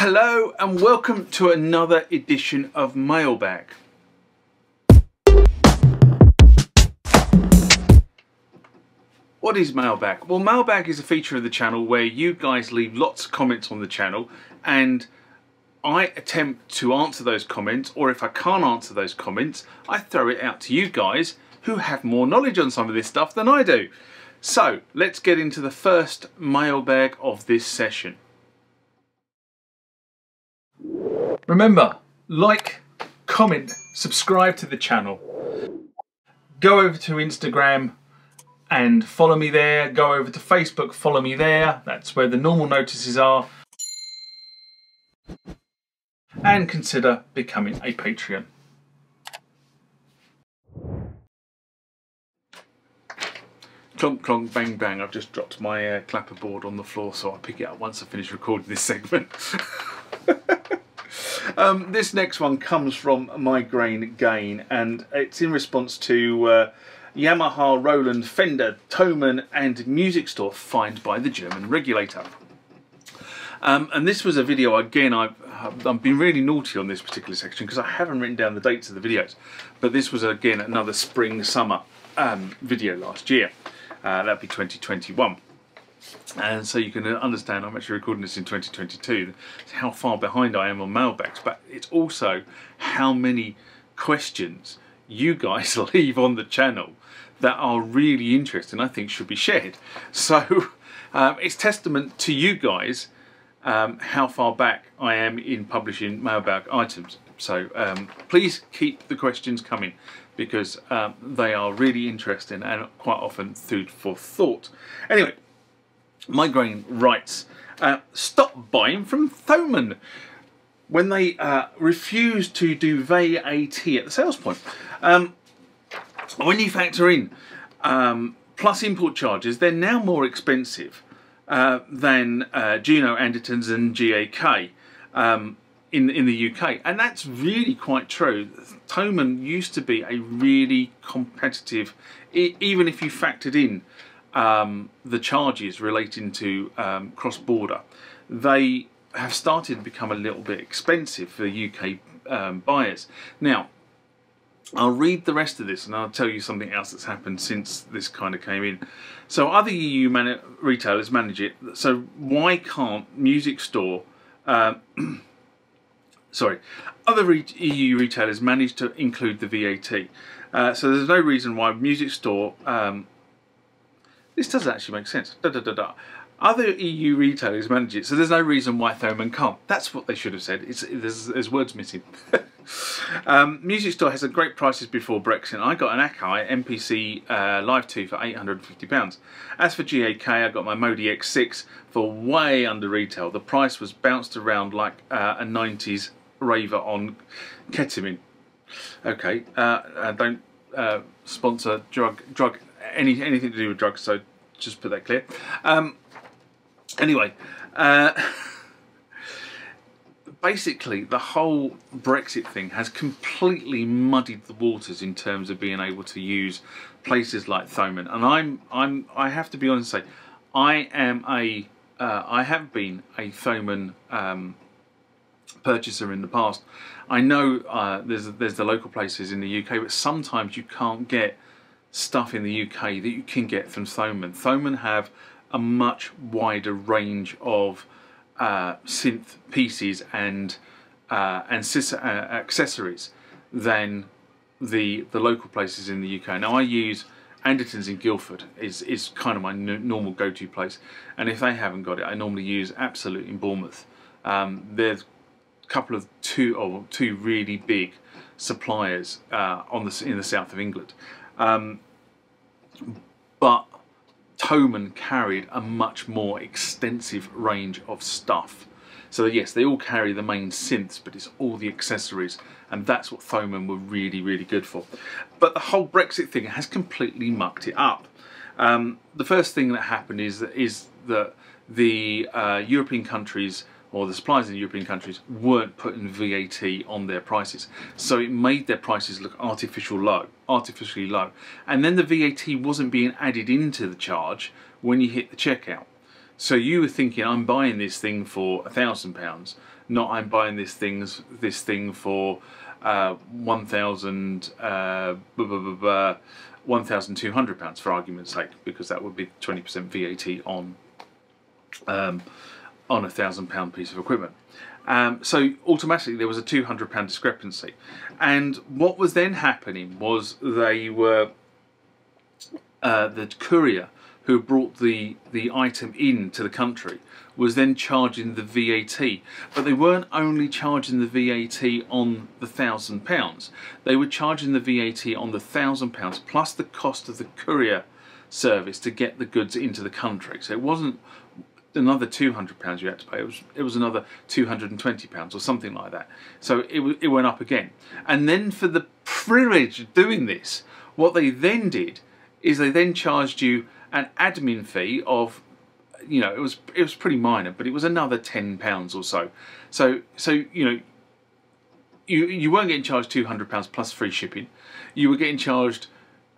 Hello and welcome to another edition of Mailbag. What is Mailbag? Well, Mailbag is a feature of the channel where you guys leave lots of comments on the channel and I attempt to answer those comments, or if I can't answer those comments, I throw it out to you guys who have more knowledge on some of this stuff than I do. So let's get into the first mailbag of this session. Remember, like, comment, subscribe to the channel. Go over to Instagram and follow me there. Go over to Facebook, follow me there. That's where the normal notices are. And consider becoming a Patreon. Clonk, clonk, bang, bang. I've just dropped my clapperboard on the floor, so I'll pick it up once I finish recording this segment. This next one comes from Migraine Gain, and it's in response to Yamaha, Roland, Fender, Thomann and Music Store fined by the German regulator. And this was a video, again, I've been really naughty on this particular section because I haven't written down the dates of the videos. But this was, again, another spring-summer video last year. That'd be 2021. And so you can understand, I'm actually recording this in 2022, how far behind I am on mailbags. But it's also how many questions you guys leave on the channel that are really interesting, I think should be shared. So it's testament to you guys how far back I am in publishing mailbag items. So please keep the questions coming because they are really interesting and quite often food for thought. Anyway, Migraine writes, stop buying from Thomann when they refuse to do VAT at the sales point. When you factor in plus import charges, they're now more expensive than Juno, Andertons and GAK in the UK, and that's really quite true. Thomann used to be a really competitive, even if you factored in the charges relating to cross-border, they have started to become a little bit expensive for UK buyers. Now, I'll read the rest of this and I'll tell you something else that's happened since this kind of came in. So other EU retailers manage it, so why can't Music Store, sorry, other EU retailers manage to include the VAT? So there's no reason why Music Store, this doesn't actually make sense. Other EU retailers manage it, so there's no reason why Thomann can't. That's what they should have said. There's words missing. Music Store has a great prices before Brexit. I got an Akai MPC Live 2 for £850. As for GAK, I got my Modi X6 for way under retail. The price was bounced around like a 90s raver on ketamine. Okay, don't sponsor anything to do with drugs, so just put that clear. Anyway, basically the whole Brexit thing has completely muddied the waters in terms of being able to use places like Thomann. And I have to be honest and say, I have been a Thomann purchaser in the past. I know there's the local places in the UK, but sometimes you can't get stuff in the UK that you can get from Thomann. Thomann have a much wider range of synth pieces and accessories than the local places in the UK. Now I use Andertons in Guildford is kind of my normal go-to place, and if they haven't got it, I normally use Absolute in Bournemouth. There's a couple of two really big suppliers in the south of England. But Thomann carried a much more extensive range of stuff. So yes, they all carry the main synths, but it's all the accessories, and that's what Thomann were really, really good for. But the whole Brexit thing has completely mucked it up. The first thing that happened is that the European countries, or the suppliers in the European countries, weren't putting VAT on their prices. So it made their prices look artificially low. And then the VAT wasn't being added into the charge when you hit the checkout. So you were thinking, I'm buying this thing for £1,000, not I'm buying this thing for £1,200 for argument's sake, because that would be 20% VAT on £1,000 piece of equipment. So automatically there was a £200 discrepancy, and what was then happening was they were the courier who brought the item into the country was then charging the VAT, but they weren't only charging the VAT on the £1,000, they were charging the VAT on the £1,000 plus the cost of the courier service to get the goods into the country. So it wasn't another £200 you had to pay, it was another £220 or something like that. So it went up again. And then for the privilege of doing this, what they then did is they then charged you an admin fee of, you know, it was pretty minor, but it was another £10 or so. So you know, you weren't getting charged £200 plus free shipping. You were getting charged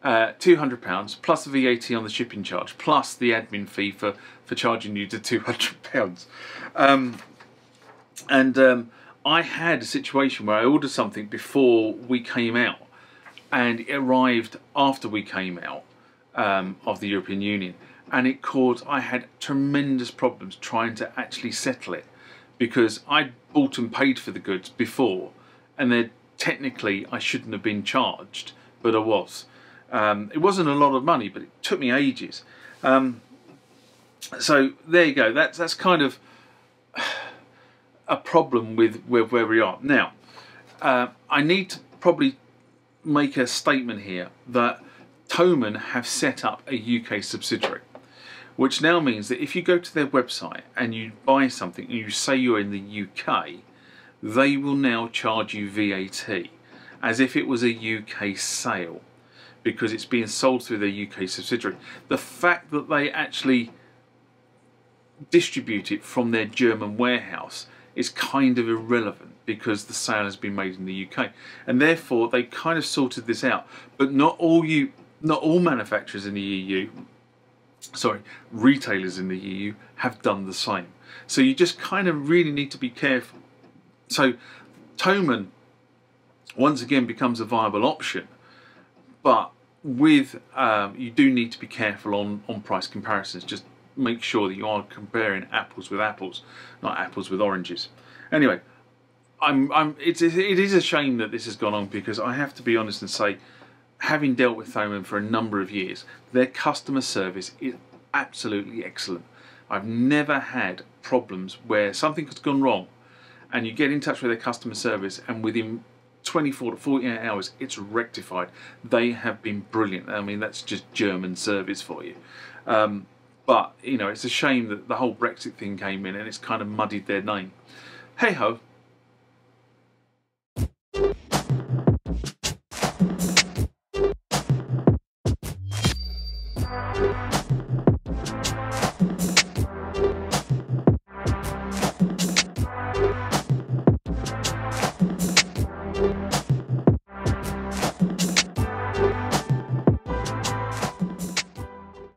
£200 plus the VAT on the shipping charge, plus the admin fee for charging you to £200. I had a situation where I ordered something before we came out, and it arrived after we came out of the European Union, and I had tremendous problems trying to actually settle it, because I bought and paid for the goods before, and then technically I shouldn't have been charged, but I was. It wasn't a lot of money, but it took me ages. So there you go. That's kind of a problem with where we are now. I need to probably make a statement here that Thomann have set up a UK subsidiary, which now means that if you go to their website and you buy something and you say you're in the UK, they will now charge you VAT as if it was a UK sale, because it's being sold through their UK subsidiary. The fact that they actually distribute it from their German warehouse is kind of irrelevant, because the sale has been made in the UK, and therefore they kind of sorted this out. But not all manufacturers in the EU, sorry, retailers in the EU have done the same. So you just kind of really need to be careful. So Thomann once again becomes a viable option, but with you do need to be careful on price comparisons. Just make sure that you are comparing apples with apples, not apples with oranges. Anyway, it is a shame that this has gone on, because I have to be honest and say, having dealt with Thomann for a number of years, their customer service is absolutely excellent. I've never had problems where something has gone wrong and you get in touch with their customer service and within 24 to 48 hours it's rectified. They have been brilliant. I mean, that's just German service for you. But you know, it's a shame that the whole Brexit thing came in and it's kind of muddied their name. Hey ho.